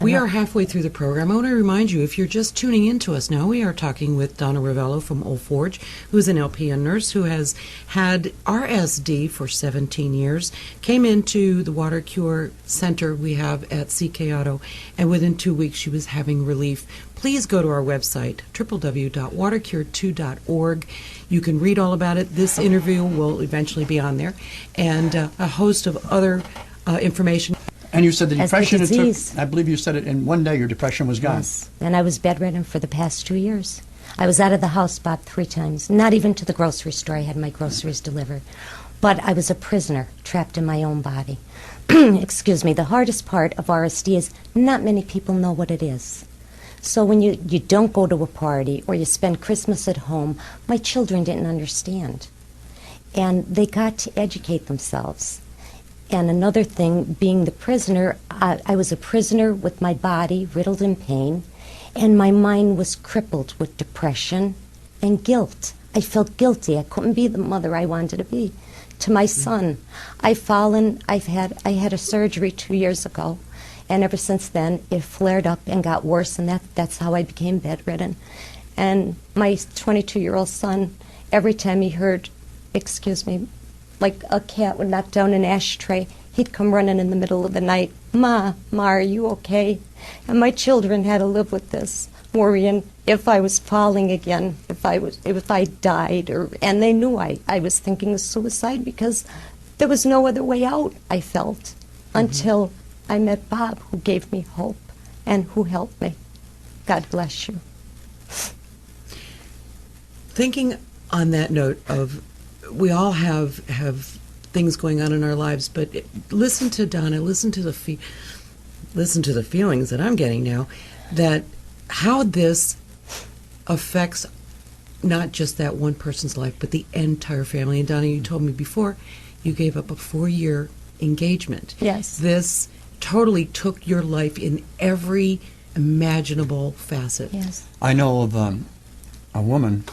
We are halfway through the program. I want to remind you, if you're just tuning in to us now, we are talking with Donna Ravello from Old Forge, who's an LPN nurse who has had RSD for 17 years, came into the WaterCure Center we have at CK Auto, and within 2 weeks she was having relief. Please go to our website, www.watercure2.org. You can read all about it. This interview will eventually be on there, and a host of other information. And you said the As depression, the it took, disease. I believe you said it in one day, your depression was gone. Yes, and I was bedridden for the past 2 years. I was out of the house about 3 times, not even to the grocery store. I had my groceries delivered. But I was a prisoner, trapped in my own body. Excuse me, the hardest part of RSD is not many people know what it is. So when you don't go to a party or you spend Christmas at home, my children didn't understand. And they got to educate themselves. And another thing, being the prisoner, I was a prisoner with my body riddled in pain, and my mind was crippled with depression and guilt. I felt guilty. I couldn't be the mother I wanted to be to my son. I had a surgery 2 years ago, and ever since then it flared up and got worse, and that's how I became bedridden. And my 22-year-old son, every time he heard, excuse me, like a cat would knock down an ashtray, he'd come running in the middle of the night, Ma, are you okay? And my children had to live with this, worrying if I was falling again, if I died, and they knew I was thinking of suicide because there was no other way out, I felt, until I met Bob, who gave me hope and who helped me. God bless you. Thinking on that note of, we all have things going on in our lives, but listen to Donna, listen to the feelings that I'm getting now, that how this affects not just that one person's life, but the entire family. And Donna, you told me before, you gave up a 4-year engagement. Yes. This totally took your life in every imaginable facet. Yes. I know of a woman,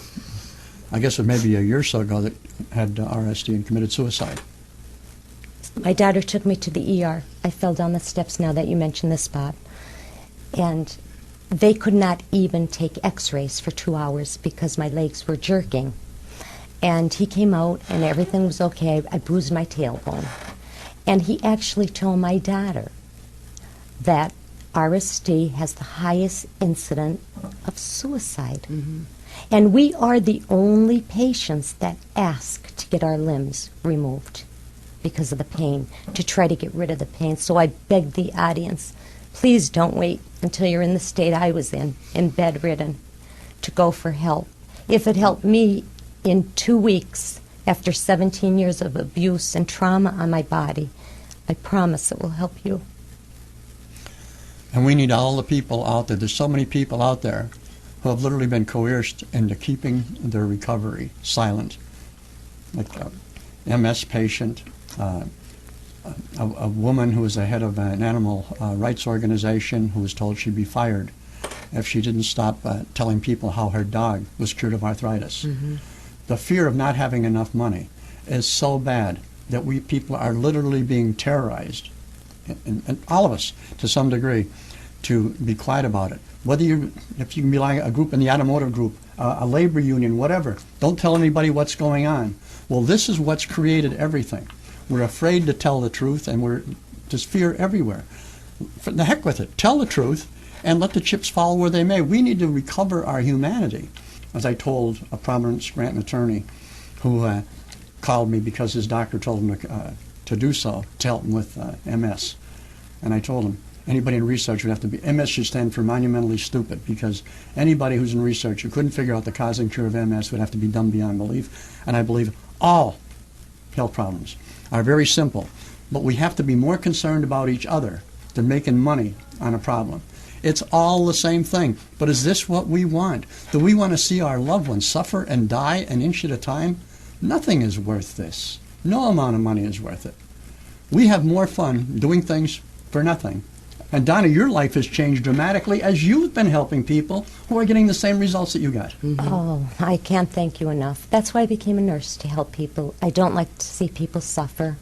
I guess it may be a year or so ago, that had RSD and committed suicide. My daughter took me to the ER. I fell down the steps now that you mentioned this, Bob. And they could not even take x-rays for 2 hours because my legs were jerking. And he came out and everything was okay. I bruised my tailbone. And he actually told my daughter that RSD has the highest incident of suicide. And we are the only patients that ask to get our limbs removed because of the pain, to try to get rid of the pain. So I beg the audience, please don't wait until you're in the state I was in bedridden, to go for help. If it helped me in 2 weeks after 17 years of abuse and trauma on my body, I promise it will help you. And we need all the people out there. There's so many people out there who have literally been coerced into keeping their recovery silent. Like a MS patient, a woman who was the head of an animal rights organization who was told she'd be fired if she didn't stop telling people how her dog was cured of arthritis. The fear of not having enough money is so bad that we people are literally being terrorized, and all of us to some degree, to be quiet about it. If you can be like a group in the automotive group, a labor union, whatever, don't tell anybody what's going on. Well, this is what's created everything. We're afraid to tell the truth, and there's fear everywhere. For the heck with it. Tell the truth and let the chips fall where they may. We need to recover our humanity. As I told a prominent Scranton attorney who called me because his doctor told him to do so, to help him with MS. And I told him, anybody in research would have to be, MS should stand for monumentally stupid, because anybody who's in research who couldn't figure out the cause and cure of MS would have to be dumb beyond belief. And I believe all health problems are very simple, but we have to be more concerned about each other than making money on a problem. It's all the same thing, but is this what we want? Do we want to see our loved ones suffer and die an inch at a time? Nothing is worth this. No amount of money is worth it. We have more fun doing things for nothing. And Donna, your life has changed dramatically as you've been helping people who are getting the same results that you got. Oh, I can't thank you enough. That's why I became a nurse, to help people. I don't like to see people suffer.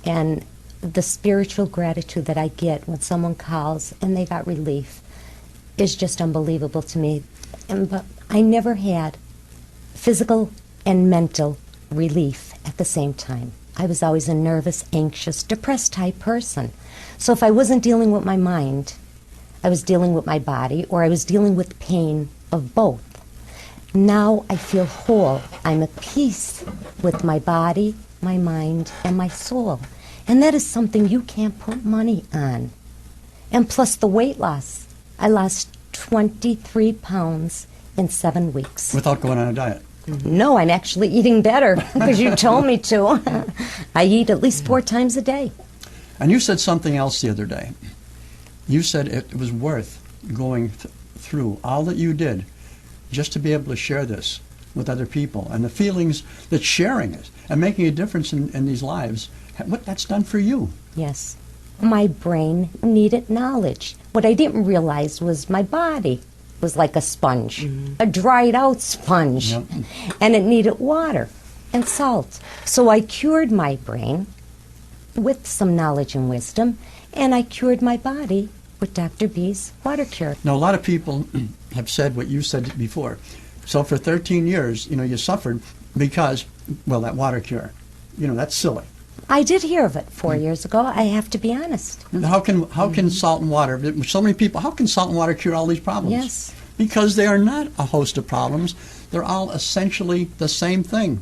And the spiritual gratitude that I get when someone calls and they got relief is just unbelievable to me. But I never had physical and mental relief at the same time. I was always a nervous, anxious, depressed type person. So if I wasn't dealing with my mind, I was dealing with my body, or I was dealing with pain of both. Now I feel whole. I'm at peace with my body, my mind, and my soul. And that is something you can't put money on. And plus the weight loss. I lost 23 pounds in 7 weeks. Without going on a diet. No, I'm actually eating better because you told me to. I eat at least 4 times a day. And you said something else the other day. You said it was worth going through all that you did just to be able to share this with other people, and the feelings that sharing it and making a difference in these lives, what that's done for you. Yes. My brain needed knowledge. What I didn't realize was my body was like a sponge, a dried out sponge, Yep. and it needed water and salt. So I cured my brain with some knowledge and wisdom, and I cured my body with Dr. B's WaterCure. Now, a lot of people have said what you said before. So for 13 years, you suffered because, well, that WaterCure, that's silly. I did hear of it 4 years ago. I have to be honest. How can salt and water, so many people, how can salt and water cure all these problems? Yes. Because they are not a host of problems. They're all essentially the same thing.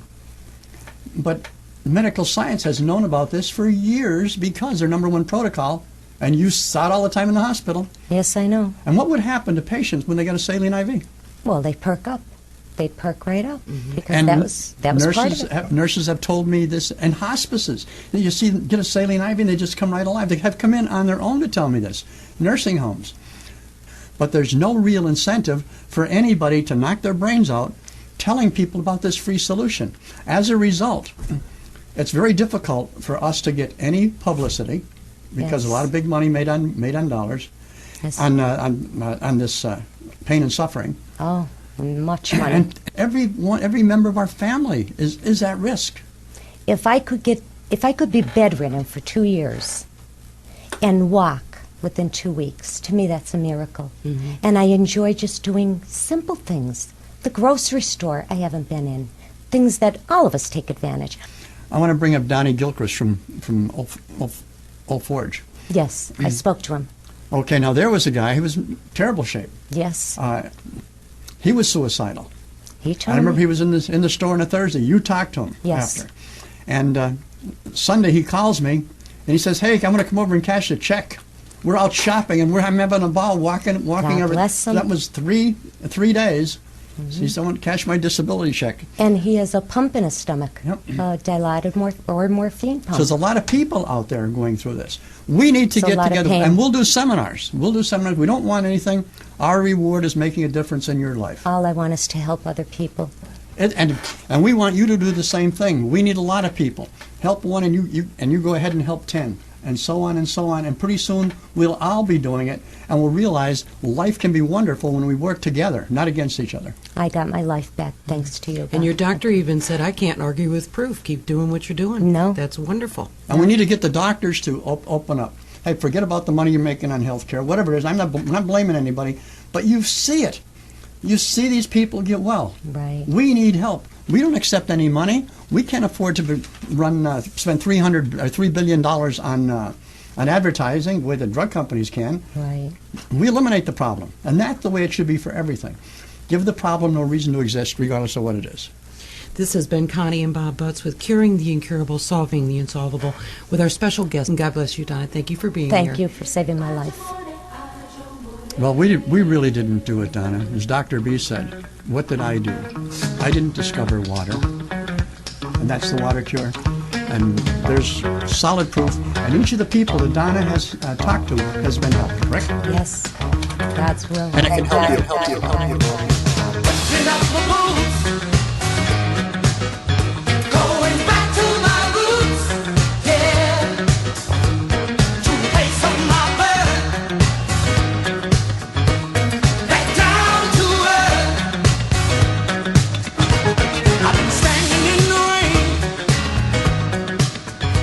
But medical science has known about this for years because their number one protocol, and you saw it all the time in the hospital. Yes, I know. And what would happen to patients when they got a saline IV? Well, they perk up. They perk right up because And that was part of it. Nurses have told me this, and hospices. You see, get a saline IV and they just come right alive. They have come in on their own to tell me this. Nursing homes. But there's no real incentive for anybody to knock their brains out telling people about this free solution. As a result, it's very difficult for us to get any publicity because Yes. a lot of big money made on dollars Yes. on this pain and suffering. Oh, much money. And every member of our family is at risk. If I could be bedridden for 2 years and walk within 2 weeks, to me that's a miracle. And I enjoy just doing simple things. The grocery store I haven't been in, things that all of us take advantage. I want to bring up Donnie Gilchrist from Old Forge. Yes, I spoke to him. Okay, now there was a guy, he was in terrible shape. Yes, He was suicidal. he I told remember me. he was in the store on a Thursday. You talked to him Yes. after. And Sunday he calls me and he says, "Hey, I'm going to come over and cash a check. We're out shopping and I'm having a ball walking over." bless him. That was three days. So he said, "I want to cash my disability check." And he has a pump in his stomach, Yep. dilated morphine pump. So there's a lot of people out there going through this. We need to It's a get lot of together, pain. and we'll do seminars. We don't want anything. Our reward is making a difference in your life. All I want is to help other people. And we want you to do the same thing. We need a lot of people. Help one, and you go ahead and help 10, and so on and so on. And pretty soon we'll all be doing it, and we'll realize life can be wonderful when we work together, not against each other. I got my life back thanks to you. And your Bob. doctor even said, I can't argue with proof. Keep doing what you're doing. No. That's wonderful. And we need to get the doctors to open up. Hey, forget about the money you're making on health care, whatever it is. I'm not blaming anybody, but you see it. You see these people get well. Right. We need help. We don't accept any money. We can't afford to spend $3 billion on advertising the way the drug companies can. Right. We eliminate the problem, and that's the way it should be for everything. Give the problem no reason to exist, regardless of what it is. This has been Connie and Bob Butts with Curing the Incurable, Solving the Insolvable with our special guest. And God bless you, Donna. Thank you for being here. Thank you for saving my life. Well, we really didn't do it, Donna. As Dr. B said, what did I do? I didn't discover water, and that's the WaterCure. And there's solid proof, and each of the people that Donna has talked to has been helped, correct? Yes. God's will. And it can help you. Get out the boots.